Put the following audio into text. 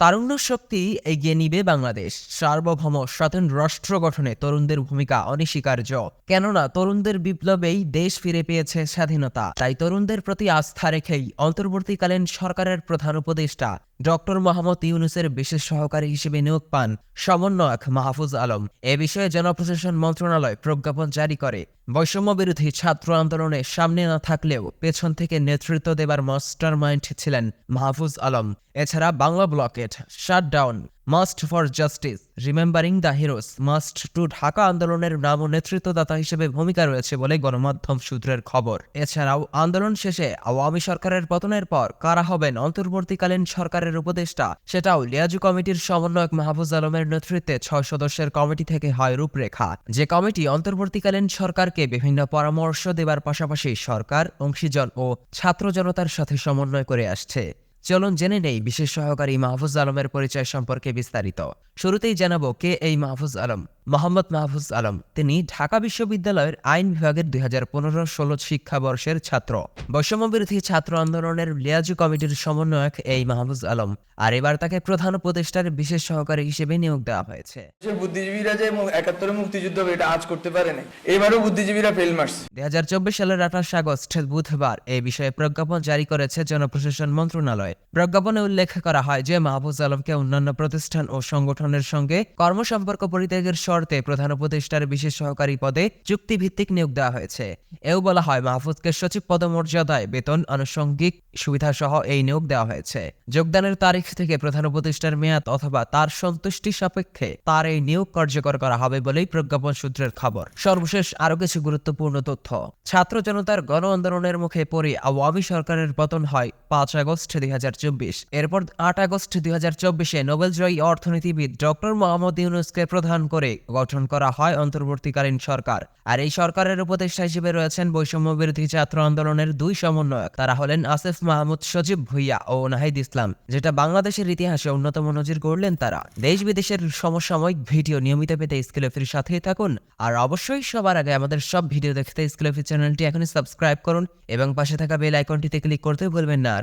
তারুণ্য শক্তি এগিয়ে নিবে বাংলাদেশ। সার্বভৌম স্বাধীন রাষ্ট্র গঠনে তরুণদের ভূমিকা অনস্বীকার্য। কেননা তরুণদের বিপ্লবেই দেশ ফিরে পেয়েছে স্বাধীনতা। তাই তরুণদের প্রতি আস্থা রেখেই অন্তর্বর্তীকালীন সরকারের প্রধান উপদেষ্টা ডক্টর মোহাম্মদ ইউনূসের বিশেষ সহকারী হিসেবে নিয়োগ পান সমন্বয়ক মাহফুজ আলম। এ বিষয়ে জনপ্রশাসন মন্ত্রণালয় প্রজ্ঞাপন জারি করে। বৈষম্য বিরোধী ছাত্র আন্দোলনে সামনে না থাকলেও পেছন থেকে নেতৃত্ব দেবার মাস্টার মাইন্ড ছিলেন মাহফুজ আলম। এছাড়া Bangla blockade, shutdown, must for justice, remembering the heroes, must to Dhaka আন্দোলনের নাম ও নেতৃত্বদাতা হিসেবে ভূমিকা রয়েছে বলে গণমাধ্যম সূত্রের খবর। এছাড়াও আন্দোলন শেষে আওয়ামী সরকারের পতনের পর কারা হবেন অন্তর্বর্তীকালীন সরকারের উপদেষ্টা, সেটাও লিয়াজু কমিটির সমন্বয়ক মাহফুজ আলমের নেতৃত্বে 6 সদস্যের কমিটি থেকে হয় রূপরেখা। যে কমিটি অন্তর্বর্তীকালীন সরকারকে বিভিন্ন পরামর্শ দেবার পাশাপাশি সরকার, অংশীজন ও ছাত্র জনতার সাথে সমন্বয় করে আসছে। চলুন জেনে নেই বিশেষ সহকারী মাহফুজ আলমের পরিচয় সম্পর্কে বিস্তারিত। শুরুতেই জানাবো কে এই মাহফুজ আলম। মোহাম্মদ মাহফুজ আলম, তিনি ঢাকা বিশ্ববিদ্যালয়ের আইন বিভাগের 2015-16 শিক্ষাবর্ষের ছাত্র। বৈষম্য বিরোধী ছাত্র আন্দোলনের লিয়াজু কমিটির সমন্বয়ক এই মাহফুজ আলম, আর এবার তাকে প্রধান উপদেষ্টার বিশেষ সহকারী হিসেবে নিয়োগ দেওয়া হয়েছে। বুদ্ধিজীবীরা যে 71 মুক্তিযুদ্ধ এটা আজ করতে পারে না, এবারও বুদ্ধিজীবীরা ফেল মারছে। 2024 সালের 28 আগস্ট বুধবার এই বিষয়ে প্রজ্ঞাপন জারি করেছে জনপ্রশাসন মন্ত্রণালয়। প্রজ্ঞাপনে উল্লেখ করা হয় যে মাহফুজ আলমকে অন্যান্য প্রতিষ্ঠান ও সংগঠনের সঙ্গে কর্মসম্পর্ক পরিত্যাগের শর্তে প্রধান উপদেষ্টার বিশেষ সহকারী পদে চুক্তিভিত্তিক নিয়োগ দেওয়া হয়েছে। এও বলা হয় মাহফুজকে সচিব পদমর্যাদায় বেতন, আনুষঙ্গিক সুবিধাসহ এই নিয়োগ দেওয়া হয়েছে। যোগদানের তারিখ থেকে প্রধান উপদেষ্টার মেয়াদ অথবা তার সন্তুষ্টি সাপেক্ষে তার এই নিয়োগ কার্যকর করা হবে বলেই প্রজ্ঞাপন সূত্রের খবর। সর্বশেষ আরো কিছু গুরুত্বপূর্ণ তথ্য। ছাত্র জনতার গণ আন্দোলনের মুখে পড়ে আওয়ামী সরকারের পতন হয় 5 আগস্ট 2024। এরপর 8 আগস্ট 2024-এ নোবেলজয়ী অর্থনীতিবিদ ডক্টর মোহাম্মদ ইউনূসকে প্রধান করে গঠন করা হয় অন্তর্বর্তীকালীন সরকার। আর এই সরকারের উপদেষ্টা হিসেবে রয়েছেন বৈষম্য বিরোধী ছাত্র আন্দোলনের 2 সমন্বয়ক। তারা হলেন আসিফ মাহমুদ, সজীব ভুইয়া ও নাহিদ ইসলাম। যেটা বাংলাদেশের ইতিহাসে অন্যতম নজির গড়লেন তারা। দেশ বিদেশের সমসাময়িক ভিডিও নিয়মিত পেতে স্কিলএফির সাথেই থাকুন। আর অবশ্যই সবার আগে আমাদের সব ভিডিও দেখতে স্কিলএফি চ্যানেলটি এখনই সাবস্ক্রাইব করুন এবং পাশে থাকা বেল আইকনটিতে ক্লিক করতে ভুলবেন না।